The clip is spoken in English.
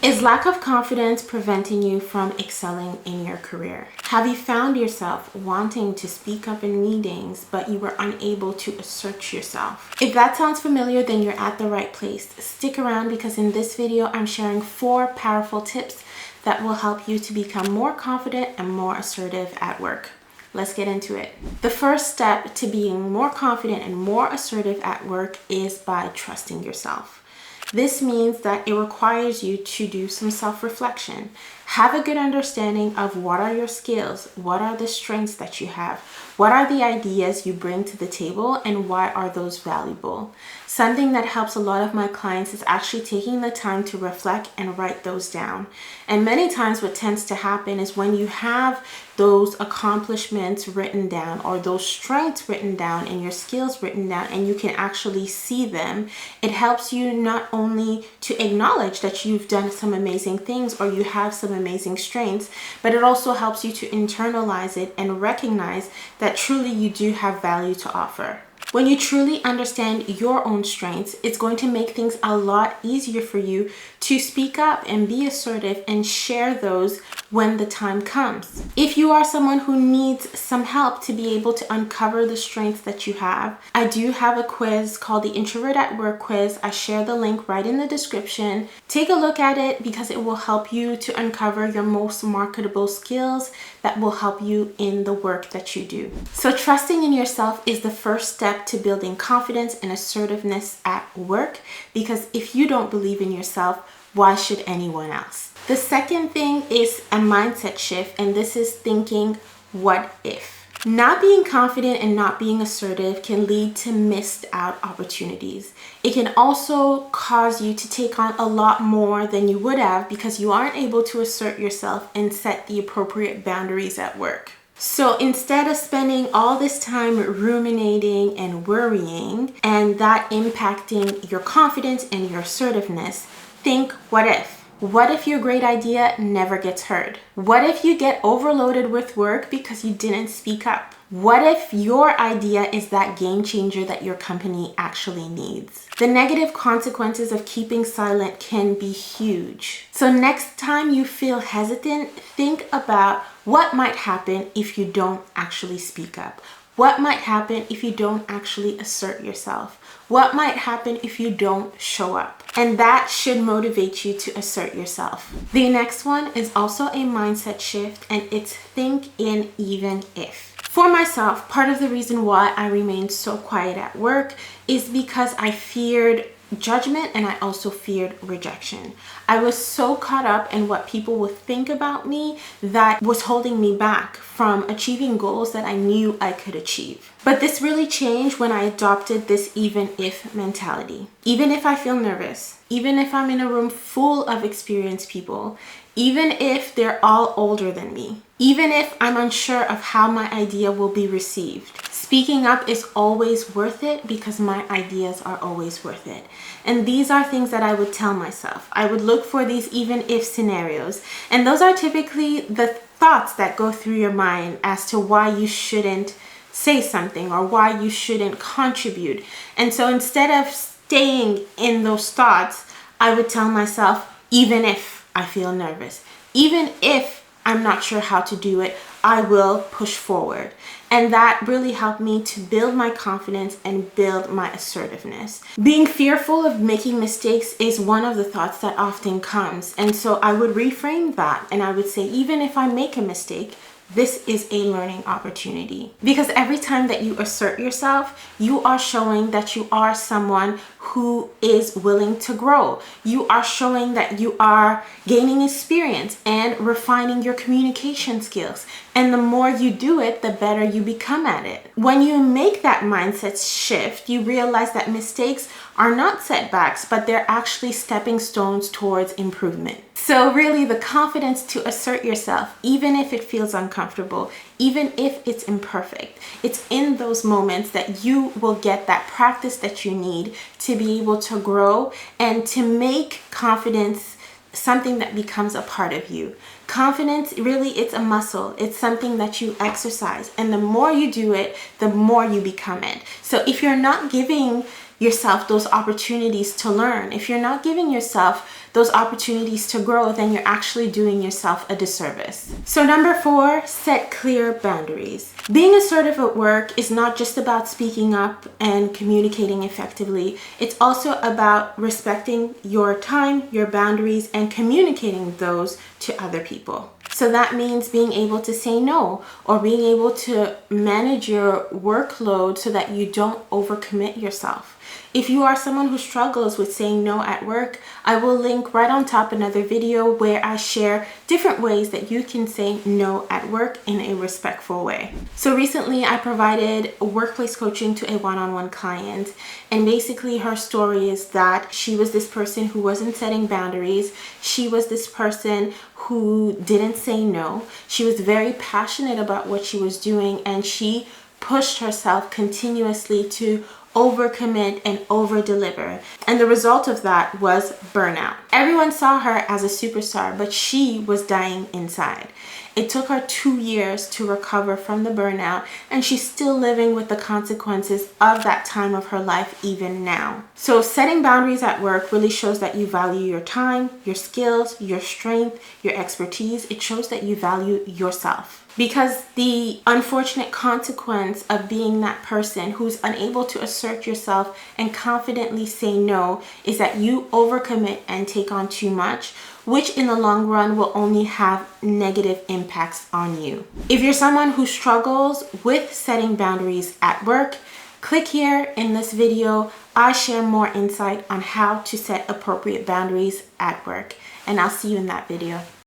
Is lack of confidence preventing you from excelling in your career? Have you found yourself wanting to speak up in meetings, but you were unable to assert yourself? If that sounds familiar, then you're at the right place. Stick around because in this video, I'm sharing 4 powerful tips that will help you to become more confident and more assertive at work. Let's get into it. The first step to being more confident and more assertive at work is by trusting yourself. This means that it requires you to do some self-reflection. Have a good understanding of what are your skills, what are the strengths that you have, what are the ideas you bring to the table, and why are those valuable. Something that helps a lot of my clients is actually taking the time to reflect and write those down. And many times what tends to happen is when you have those accomplishments written down or those strengths written down and your skills written down and you can actually see them, it helps you not only to acknowledge that you've done some amazing things or you have some amazing strengths, but it also helps you to internalize it and recognize that truly you do have value to offer. When you truly understand your own strengths, it's going to make things a lot easier for you to speak up and be assertive and share those when the time comes. If you are someone who needs some help to be able to uncover the strengths that you have, I do have a quiz called the Introvert at Work quiz. I share the link right in the description. Take a look at it because it will help you to uncover your most marketable skills that will help you in the work that you do. So trusting in yourself is the first step to building confidence and assertiveness at work, because if you don't believe in yourself, why should anyone else? The second thing is a mindset shift, and this is thinking, what if? Not being confident and not being assertive can lead to missed out opportunities. It can also cause you to take on a lot more than you would have because you aren't able to assert yourself and set the appropriate boundaries at work. So instead of spending all this time ruminating and worrying and that impacting your confidence and your assertiveness, think, what if? What if your great idea never gets heard? What if you get overloaded with work because you didn't speak up? What if your idea is that game changer that your company actually needs? The negative consequences of keeping silent can be huge. So next time you feel hesitant, think about what might happen if you don't actually speak up. What might happen if you don't actually assert yourself? What might happen if you don't show up? And that should motivate you to assert yourself. The next one is also a mindset shift, and it's think in even if. For myself, part of the reason why I remained so quiet at work is because I feared judgment and I also feared rejection. I was so caught up in what people would think about me that was holding me back from achieving goals that I knew I could achieve. But this really changed when I adopted this even if mentality. Even if I feel nervous, even if I'm in a room full of experienced people, even if they're all older than me, even if I'm unsure of how my idea will be received, speaking up is always worth it because my ideas are always worth it. And these are things that I would tell myself. I would look for these even if scenarios. And those are typically the thoughts that go through your mind as to why you shouldn't say something or why you shouldn't contribute. And so instead of staying in those thoughts, I would tell myself, even if I feel nervous, even if I'm not sure how to do it, I will push forward. And that really helped me to build my confidence and build my assertiveness. Being fearful of making mistakes is one of the thoughts that often comes. And so I would reframe that and I would say, even if I make a mistake, this is a learning opportunity. Because every time that you assert yourself, you are showing that you are someone who is willing to grow. You are showing that you are gaining experience and refining your communication skills. And the more you do it, the better you become at it. When you make that mindset shift, you realize that mistakes are not setbacks, but they're actually stepping stones towards improvement. So really, the confidence to assert yourself, even if it feels uncomfortable, even if it's imperfect, it's in those moments that you will get that practice that you need to be able to grow and to make confidence something that becomes a part of you. Confidence, really, it's a muscle. It's something that you exercise. And the more you do it, the more you become it. So if you're not giving yourself those opportunities to learn, if you're not giving yourself those opportunities to grow, then you're actually doing yourself a disservice. So number 4, set clear boundaries. Being assertive at work is not just about speaking up and communicating effectively. It's also about respecting your time, your boundaries, and communicating those to other people. So that means being able to say no, or being able to manage your workload so that you don't overcommit yourself. If you are someone who struggles with saying no at work, I will link right on top another video where I share different ways that you can say no at work in a respectful way. So recently I provided workplace coaching to a one-on-one client, and basically her story is that she was this person who wasn't setting boundaries. She was this person who didn't say no. She was very passionate about what she was doing, and she pushed herself continuously to overcommit and over-deliver. And the result of that was burnout. Everyone saw her as a superstar, but she was dying inside. It took her 2 years to recover from the burnout, and she's still living with the consequences of that time of her life even now. So setting boundaries at work really shows that you value your time, your skills, your strength, your expertise. It shows that you value yourself. Because the unfortunate consequence of being that person who's unable to assert yourself and confidently say no is that you overcommit and take on too much, which in the long run will only have negative impacts on you. If you're someone who struggles with setting boundaries at work, click here in this video. I share more insight on how to set appropriate boundaries at work, and I'll see you in that video.